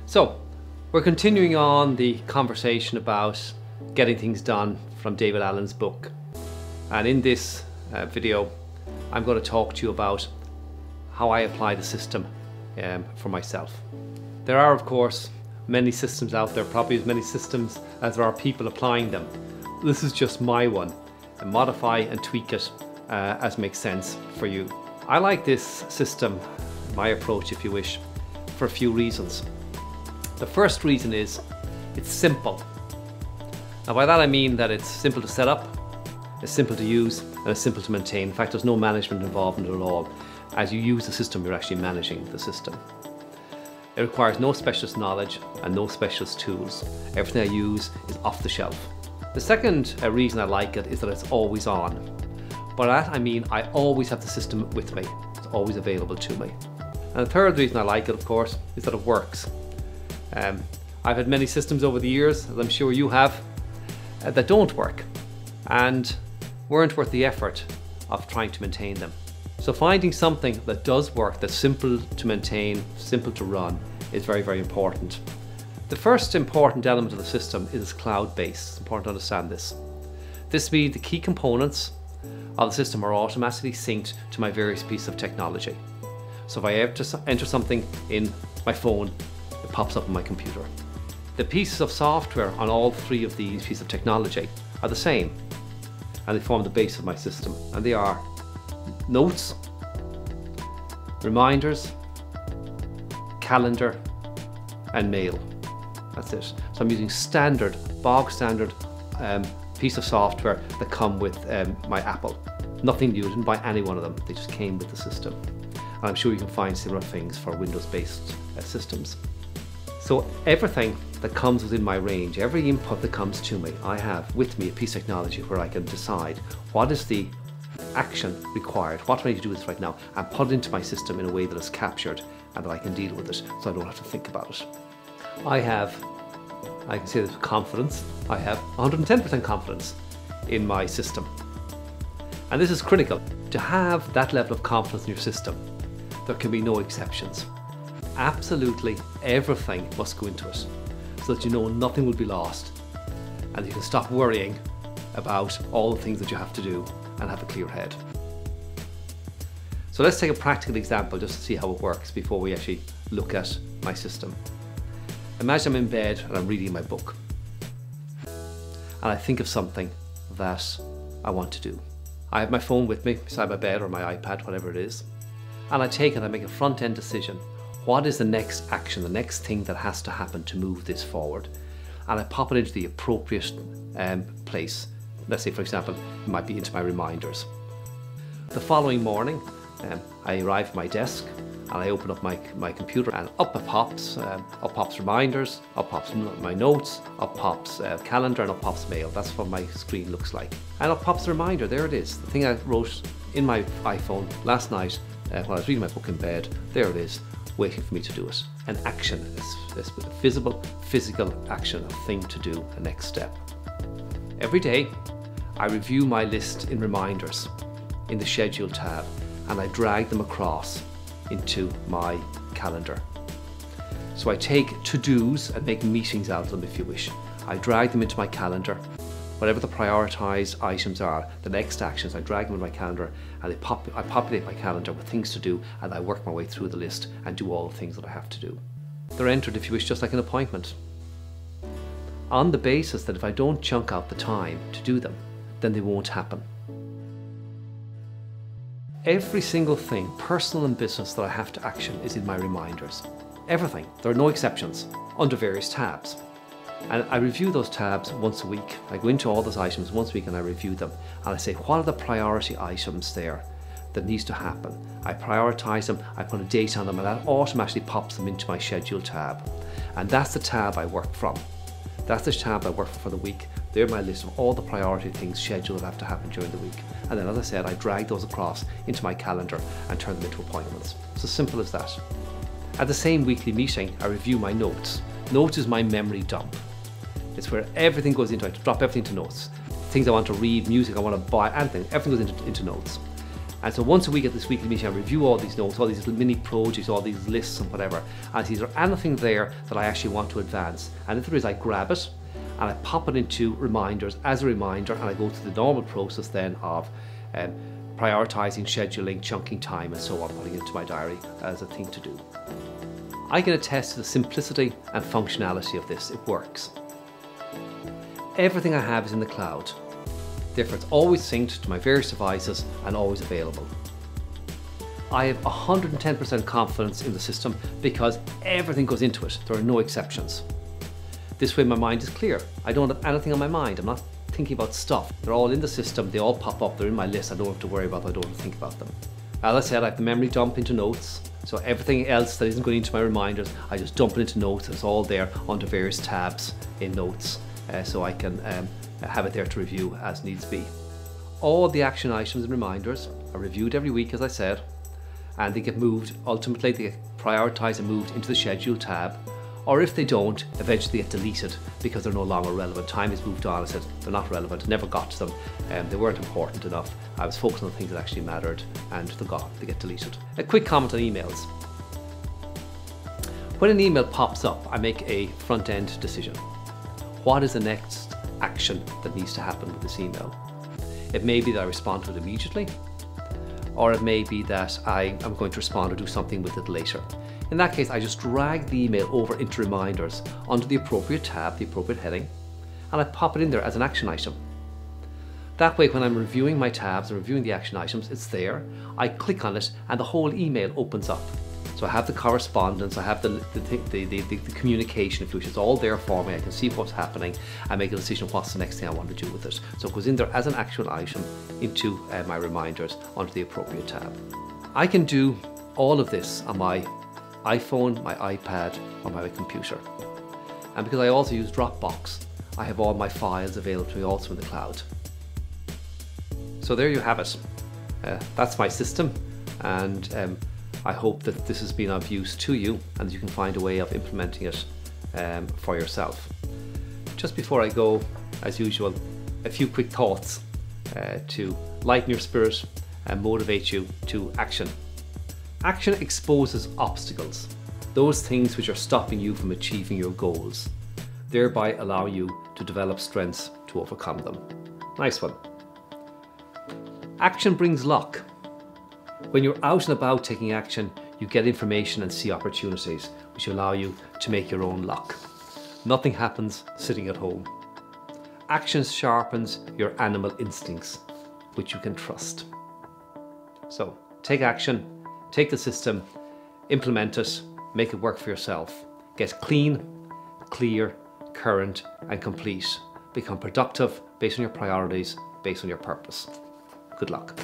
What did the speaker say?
So, we're continuing on the conversation about getting things done from David Allen's book. And in this video, I'm going to talk to you about how I apply the system for myself. There are, of course, many systems out there, probably as many systems as there are people applying them. This is just my one, and modify and tweak it as makes sense for you. I like this system, my approach if you wish, for a few reasons. The first reason is it's simple. Now by that I mean that it's simple to set up, it's simple to use, and it's simple to maintain. In fact, there's no management involved in it at all. As you use the system, you're actually managing the system. It requires no specialist knowledge and no specialist tools. Everything I use is off the shelf. The second reason I like it is that it's always on. By that I mean I always have the system with me. It's always available to me. And the third reason I like it, of course, is that it works. I've had many systems over the years, as I'm sure you have, that don't work and weren't worth the effort of trying to maintain them. So finding something that does work, that's simple to maintain, simple to run, is very, very important. The first important element of the system is cloud-based. It's important to understand this. This means the key components of the system are automatically synced to my various pieces of technology. So if I enter something in my phone, it pops up on my computer. The pieces of software on all three of these pieces of technology are the same, and they form the base of my system, and they are notes, reminders, calendar, and mail. That's it. So I'm using standard, bog standard piece of software that come with my Apple. Nothing new, didn't buy any one of them, they just came with the system. And I'm sure you can find similar things for Windows-based systems. So everything that comes within my range, every input that comes to me, I have with me a piece of technology where I can decide what is the action required, what do I need to do with this right now, and put it into my system in a way that is captured and that I can deal with it so I don't have to think about it. I can say this with confidence, I have 110% confidence in my system. And this is critical. To have that level of confidence in your system, there can be no exceptions. Absolutely everything must go into it so that you know nothing will be lost and you can stop worrying about all the things that you have to do and have a clear head. So let's take a practical example just to see how it works before we actually look at my system. Imagine I'm in bed and I'm reading my book and I think of something that I want to do. I have my phone with me beside my bed or my iPad, whatever it is, and I take it and I make a front-end decision. What is the next action, the next thing that has to happen to move this forward? And I pop it into the appropriate place. Let's say, for example, it might be into my reminders. The following morning, I arrive at my desk and I open up my computer and up pops reminders, up pops my notes, up pops calendar, and up pops mail. That's what my screen looks like. And up pops the reminder, there it is. The thing I wrote in my iPhone last night while I was reading my book in bed, there it is, waiting for me to do it. An action, this visible, physical action, a thing to do, a next step. Every day, I review my list in reminders in the schedule tab and I drag them across into my calendar. So I take to-dos and make meetings out of them if you wish. I drag them into my calendar. Whatever the prioritized items are, the next actions, I drag them in my calendar and I populate my calendar with things to do, and I work my way through the list and do all the things that I have to do. They're entered, if you wish, just like an appointment, on the basis that if I don't chunk out the time to do them, then they won't happen. Every single thing, personal and business, that I have to action is in my reminders. Everything. There are no exceptions, under various tabs. And I review those tabs once a week. I go into all those items once a week and I review them. And I say, what are the priority items there that needs to happen? I prioritize them, I put a date on them, and that automatically pops them into my schedule tab. And that's the tab I work from. That's the tab I work for the week. They're my list of all the priority things scheduled that have to happen during the week. And then, as I said, I drag those across into my calendar and turn them into appointments. It's as simple as that. At the same weekly meeting, I review my notes. Notes is my memory dump. It's where everything goes into. I drop everything to notes. things I want to read, music I want to buy, anything, everything goes into notes. And so once a week at this weekly meeting, I review all these notes, all these little mini projects, all these lists and whatever, and see is there anything there that I actually want to advance. And if there is, I grab it and I pop it into reminders as a reminder, and I go through the normal process then of prioritizing, scheduling, chunking time and so on, putting it into my diary as a thing to do. I can attest to the simplicity and functionality of this. It works. Everything I have is in the cloud. Therefore, it's always synced to my various devices and always available. I have 110% confidence in the system because everything goes into it. There are no exceptions. This way my mind is clear. I don't have anything on my mind. I'm not thinking about stuff. They're all in the system. They all pop up. They're in my list. I don't have to worry about them. I don't have to think about them. As I said, I have the memory dump into notes. So everything else that isn't going into my reminders, I just dump it into notes. It's all there under various tabs in notes. So I can have it there to review as needs be. All the action items and reminders are reviewed every week, as I said, and they get moved, ultimately they get prioritized and moved into the schedule tab, or if they don't, eventually they get deleted because they're no longer relevant. Time has moved on. I said they're not relevant, never got to them, they weren't important enough. I was focused on the things that actually mattered, and they're gone, they get deleted. A quick comment on emails. When an email pops up, I make a front-end decision. What is the next action that needs to happen with this email? It may be that I respond to it immediately, or it may be that I am going to respond or do something with it later. In that case, I just drag the email over into reminders under the appropriate tab, the appropriate heading, and I pop it in there as an action item. That way, when I'm reviewing my tabs and reviewing the action items, it's there. I click on it and the whole email opens up. So I have the correspondence, I have the communication, if you wish, it's all there for me. I can see what's happening and make a decision of what's the next thing I want to do with it. So it goes in there as an actual item into my reminders under the appropriate tab. I can do all of this on my iPhone, my iPad, or my computer. And because I also use Dropbox, I have all my files available to me also in the cloud. So there you have it. That's my system, and I hope that this has been of use to you and you can find a way of implementing it for yourself. Just before I go, as usual, a few quick thoughts to lighten your spirit and motivate you to action. Action exposes obstacles, those things which are stopping you from achieving your goals, thereby allowing you to develop strengths to overcome them. Nice one. Action brings luck. When you're out and about taking action, you get information and see opportunities which allow you to make your own luck. Nothing happens sitting at home. Action sharpens your animal instincts, which you can trust. So take action, take the system, implement it, make it work for yourself. Get clean, clear, current and complete. Become productive based on your priorities, based on your purpose. Good luck.